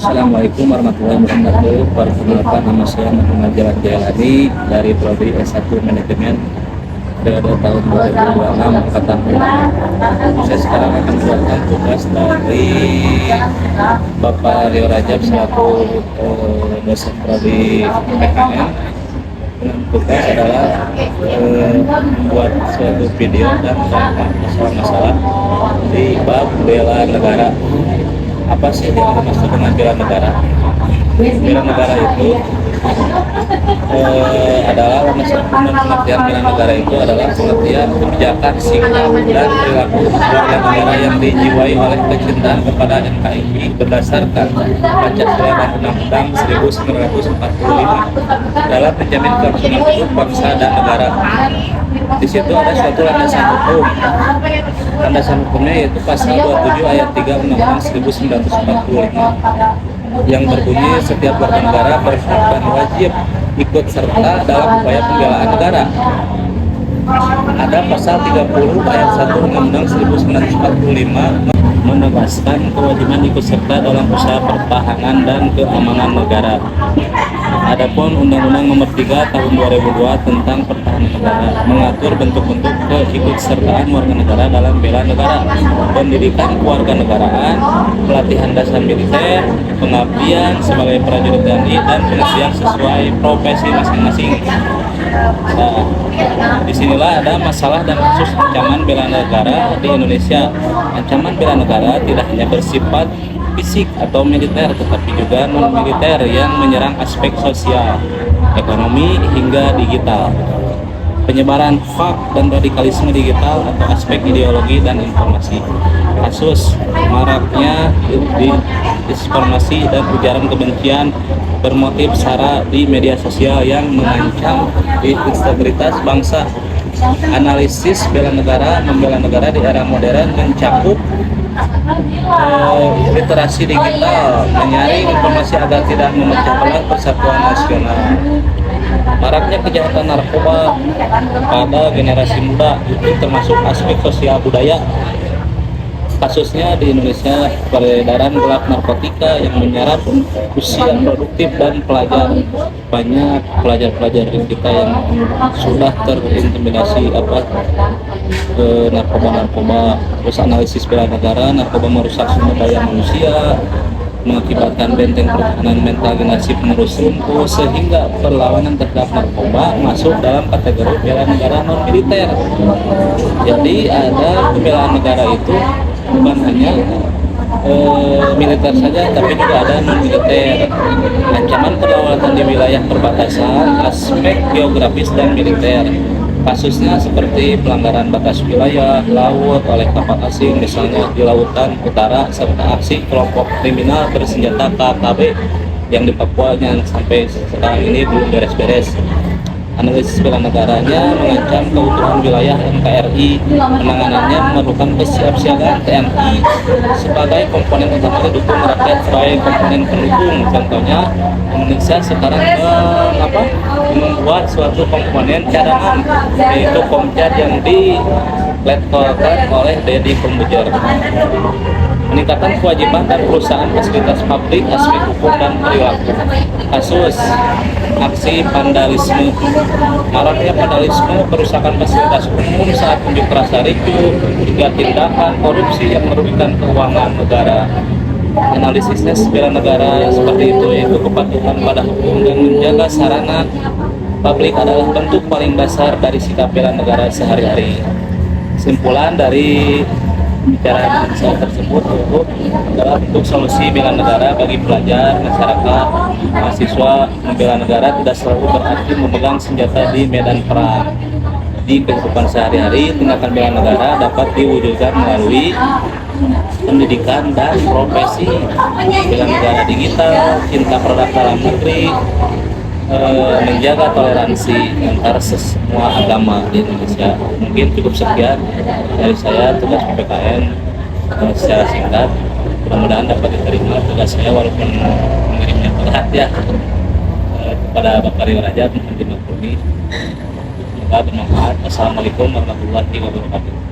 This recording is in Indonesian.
Assalamualaikum warahmatullahi wabarakatuh. Perkenalkan, nama saya Muhammad Jalan Jailani dari Prodi S1 Manajemen periode tahun 2026 angkatan 20. Saya sekarang akan membuatkan tugas dari Bapak Rio Rajab selaku dosen Prodi PKN. Tugas adalah membuat suatu video dan masalah-masalah di bab bela negara. Apa sih yang dimaksud dengan bela negara? Bela negara itu adalah pengertian bela negara itu adalah pengertian kebijakan, sikap, dan perilaku warga negara yang dijiwai oleh kecintaan kepada NKRI berdasarkan Pancasila dan Undang-Undang 1945 dalam menjamin kelangsungan hidup bangsa dan negara. Di situ ada suatu landasan hukum. Landasan hukumnya yaitu pasal 27 ayat 3 Undang-Undang 1945 yang berbunyi setiap warga negara berhak wajib ikut serta dalam upaya pembelaan negara. Ada pasal 30 ayat 1 Undang-Undang 1945 menegaskan kewajiban ikut serta dalam usaha pertahanan dan keamanan negara. Adapun Undang-Undang Nomor 3 Tahun 2002 tentang Pertahanan Negara mengatur bentuk-bentuk keikutsertaan warga negara dalam bela negara, pendidikan kewarganegaraan, pelatihan dasar militer, pengabdian sebagai prajurit TNI, dan pengabdian sesuai profesi masing-masing. Nah, disinilah ada masalah dan kasus ancaman bela negara di Indonesia. Ancaman bela negara tidak hanya bersifat fisik atau militer, tetapi juga non-militer yang menyerang aspek sosial, ekonomi, hingga digital. Penyebaran hoax dan radikalisme digital atau aspek ideologi dan informasi. Kasus maraknya disinformasi dan ujaran kebencian bermotif sara di media sosial yang mengancam integritas bangsa. Analisis bela negara, membela negara di era modern mencakup literasi digital, menyaring informasi agar tidak memecah belah persatuan nasional. Maraknya kejahatan narkoba pada generasi muda itu termasuk aspek sosial budaya. Kasusnya di Indonesia peredaran gelap narkotika yang menyerap usia produktif dan pelajar. Banyak pelajar-pelajar kita yang sudah terintimidasi narkoba. Terus analisis bela negara, narkoba merusak sumber daya manusia, mengakibatkan benteng pertahanan mental generasi penerus lumpuh, sehingga perlawanan terhadap narkoba masuk dalam kategori bela negara non militer. Jadi ada pembelaan negara itu bukan hanya militer saja, tapi juga ada non militer. Ancaman kedaulatan di wilayah perbatasan, aspek geografis dan militer. Kasusnya seperti pelanggaran batas wilayah laut oleh kapal asing, misalnya di lautan utara, serta aksi kelompok kriminal bersenjata KKB yang di Papua yang sampai sekarang ini belum beres-beres. Analisis bela negaranya mengancam keutuhan wilayah NKRI. Penanganannya memerlukan kesiapsiagaan TNI sebagai komponen utama didukung rakyat sebagai komponen pendukung. Contohnya Indonesia sekarang membuat suatu komponen cadangan, yaitu Komcat yang diletkolkan oleh Deddy Kombujer. Peningkatan kewajiban dan perusahaan fasilitas publik, aspek hukum dan perilaku. Kasus aksi vandalisme. Maraknya vandalisme, perusakan fasilitas umum saat unjuk rasa ricuh, hingga tindakan korupsi yang merugikan keuangan negara. Analisisnya bela negara seperti itu, yaitu kepatuhan pada hukum dan menjaga sarana publik adalah bentuk paling dasar dari sikap bela negara sehari-hari. Kesimpulan dari bicara saya tersebut itu adalah bentuk solusi bela negara bagi pelajar, masyarakat, mahasiswa. Membela negara tidak selalu berarti memegang senjata di medan perang. Di kehidupan sehari-hari, tindakan bela negara dapat diwujudkan melalui pendidikan dan profesi. Bela negara digital, cinta produk dalam negeri, menjaga toleransi antar semua agama di Indonesia. Mungkin cukup sekian dari saya, tugas PPKN secara singkat. Mudah-mudahan dapat diterima tugas saya walaupun mengirimnya telat ya, kepada Bapak Rio Rajab. Semoga bermanfaat. Assalamualaikum warahmatullahi wabarakatuh.